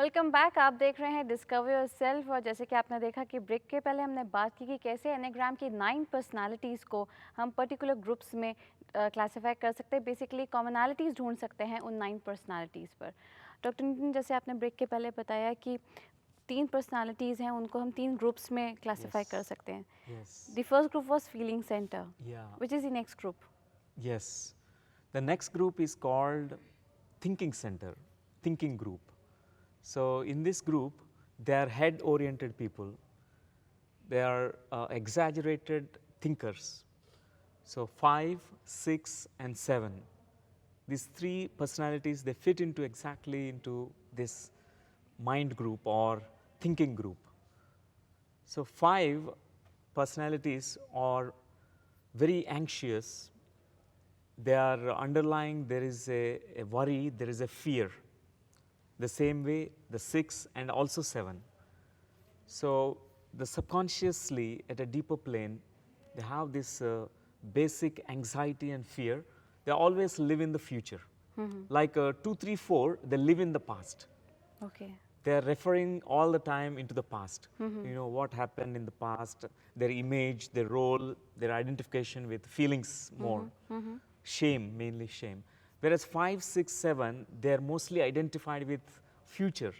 Welcome back. आप देख रहे हैं डिस्कवर योरसेल्फ और जैसे कि आपने देखा कि ब्रेक के पहले हमने बात की कि कैसे एनेग्राम की 9 पर्सनालिटीज़ को हम पर्टिकुलर ग्रुप्स में क्लासिफाई कर सकते हैं, बेसिकली कॉमनैलिटीज़ ढूंढ सकते हैं उन 9 पर्सनालिटीज़ पर। डॉक्टर नितिन, जैसे आपने ब्रेक के पहले बताया कि 3 पर्सनालिटीज़ हैं, उनको हम 3 ग्रुप्स में क्लासिफाई कर सकते हैं। The first group was feeling centre, which is the next group? Yes, the next group is called thinking center, thinking group. So in this group, they are head-oriented people. They are exaggerated thinkers. So 5, 6, and 7. These three personalities, they fit into exactly into this mind group or thinking group. So 5 personalities are very anxious. They are underlying, there is a worry, there is a fear. The same way the 6 and also 7. So the subconsciously at a deeper plane, they have this basic anxiety and fear. They always live in the future. Like 2, 3, 4, they live in the past. Okay. They are referring all the time into the past. You know what happened in the past, their image, their role, their identification with feelings more. Shame, mainly shame. Whereas 5, 6, 7, they are mostly identified with future.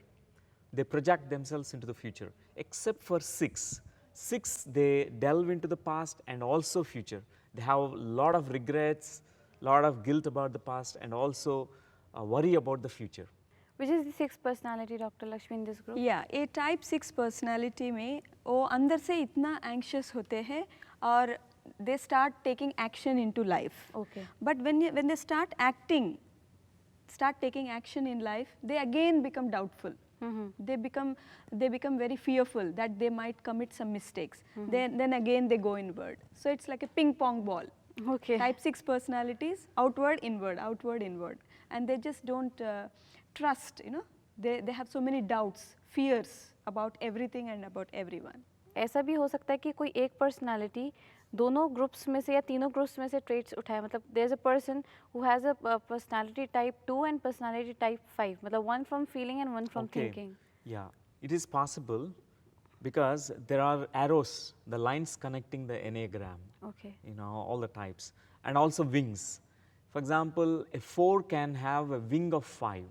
They project themselves into the future. Except for 6. 6, they delve into the past and also future. They have a lot of regrets, lot of guilt about the past, and also worry about the future. Which is the 6th personality, Dr. Lakshmi, in this group? या ए type 6 personality में वो अंदर से इतना anxious होते हैं और they start taking action into life. Okay. But when they start taking action in life, they again become doubtful. They become very fearful that they might commit some mistakes. Then again they go inward. So it's like a ping pong ball. Okay. Type 6 personalities, outward, inward, and they just don't trust, you know. They have so many doubts, fears about everything and about everyone. ऐसा भी हो सकता है कि कोई एक personality दोनों groups में से या तीनों ग्रुप्स में से ट्रेट्स उठाए, मतलब there is a person who has a personality type 2 and personality type 5, मतलब one from feeling and one from thinking. Yeah, it is possible because there are arrows, the lines connecting the enneagram. Okay. You know, all the types, and also wings. For example, a 4 can have a wing of 5.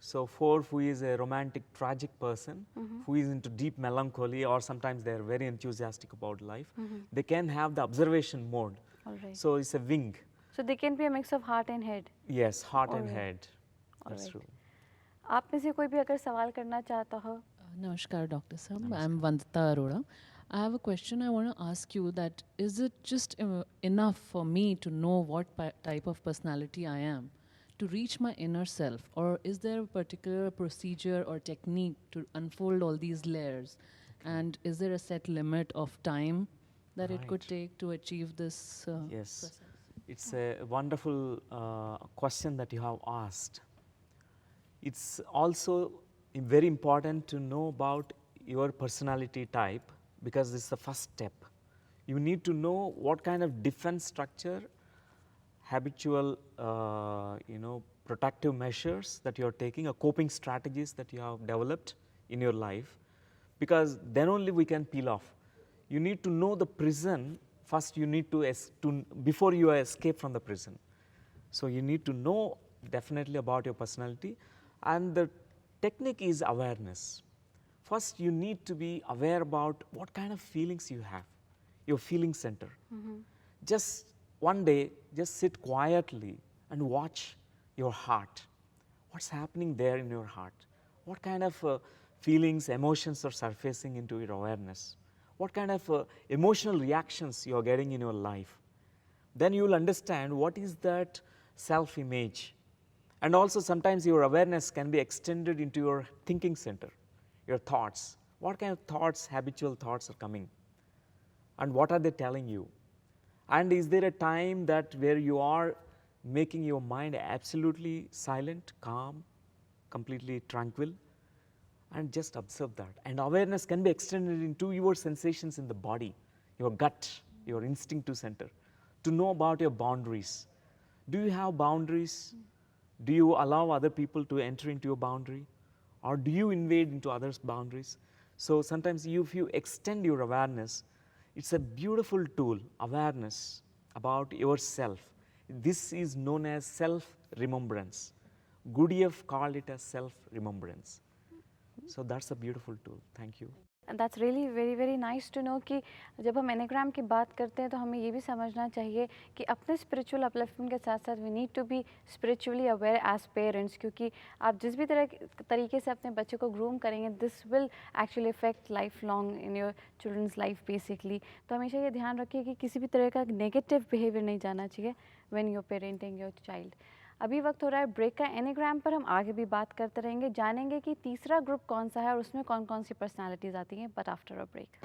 So 4, who is a romantic, tragic person, who is into deep melancholy, or sometimes they are very enthusiastic about life, they can have the observation mode. All right. So it's a wing. So they can be a mix of heart and head. Yes, heart and Alright. head. That's Alright. true. आप में से कोई भी अगर सवाल करना चाहता हो. Namaskar, Dr. Sam. I'm Vandita Arora. I have a question I want to ask you, that is it just enough for me to know what type of personality I am to reach my inner self, or is there a particular procedure or technique to unfold all these layers? And is there a set limit of time that it could Right. take to achieve this Yes, process? it's a wonderful question that you have asked. It's also very important to know about your personality type, because this is the first step. You need to know what kind of defense structure, habitual protective measures that you are taking, or coping strategies that you have developed in your life, because then only we can peel off. You need to know the prison first. You need to before you escape from the prison. So you need to know definitely about your personality, and the technique is awareness. First, you need to be aware about what kind of feelings you have, your feeling center. Just one day, just sit quietly and watch your heart. What's happening there in your heart? What kind of feelings, emotions are surfacing into your awareness? What kind of emotional reactions you are getting in your life? Then you will understand what is that self-image. And also sometimes your awareness can be extended into your thinking center, your thoughts. What kind of thoughts, habitual thoughts are coming? And what are they telling you? And is there a time that where you are making your mind absolutely silent, calm, completely tranquil? And just observe that. And awareness can be extended into your sensations in the body, your gut, your instinctive center, to know about your boundaries. Do you have boundaries? Do you allow other people to enter into your boundary? or do you invade into others' boundaries? So sometimes if you extend your awareness, it's a beautiful tool, awareness about yourself. This is known as self-remembrance. Gurdjieff called it as self-remembrance. So that's a beautiful tool. Thank you. And that's really very nice to know कि जब हम anagram की बात करते हैं तो हमें ये भी समझना चाहिए कि अपने स्पिरिचुअल अपलिफ्टमेंट के साथ साथ we need to be spiritually aware as parents, क्योंकि आप जिस भी तरीके से अपने बच्चे को ग्रूम करेंगे this will actually effect life long in your children's life basically. तो हमेशा ये ध्यान रखिए कि किसी भी तरह का नेगेटिव बिहेवियर नहीं जाना चाहिए when you are parenting your child. अभी वक्त हो रहा है ब्रेक का। एनेग्राम पर हम आगे भी बात करते रहेंगे, जानेंगे कि तीसरा ग्रुप कौन सा है और उसमें कौन कौन सी पर्सनालिटीज़ आती हैं, बट आफ्टर अ ब्रेक।